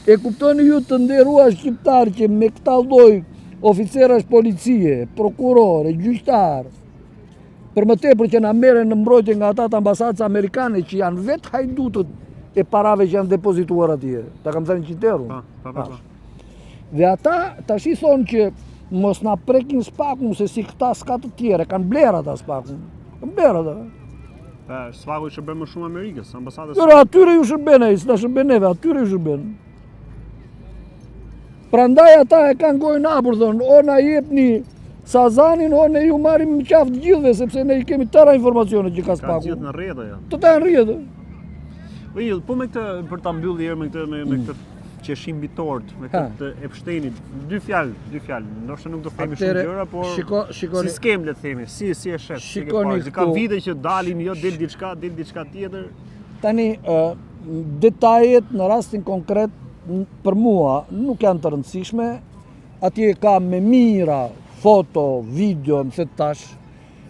E kuptoni ju të nderuar shqiptar që me këta lloj oficerash policie, prokurore, gjyqtar, për më tepër që na merren në mbrojtje nga ata të ambasadës amerikane që janë vetë hajdutët e parave që janë depozituar atje. Ta kam thënë qiteru. Dhe ata tash i thonë që mos na prekin spakun se si këta s'ka të tjere, kanë bler ata spakun. Kanë bler ata. Spaku i shërben më shumë Amerikës, ambasadës. Atyre ju shërben ai, s'na shërben neve, atyre ju shërben. Prandaj ata e kanë gojën hapur, thonë, o na jepni Sazanin, o ne ju marrim në qafë të gjithëve, sepse ne i kemi tëra informacione që ka spaku. Ka gjithë në rrjetë ajo. Të ta në rrjetë. Po me këtë, për ta mbyllë herë me këtë qeshim bitort, me këtë Epsteinit, dy fjalë, ndoshta nuk do themi shumë gjëra, por si skem le të themi, si e shet. Shikoni, ka vite që dalin, jo del diçka tjetër. Tani detajet në rastin konkret për mua nuk janë të rëndësishme. Atje ka me mira foto, video, më thëtë tash,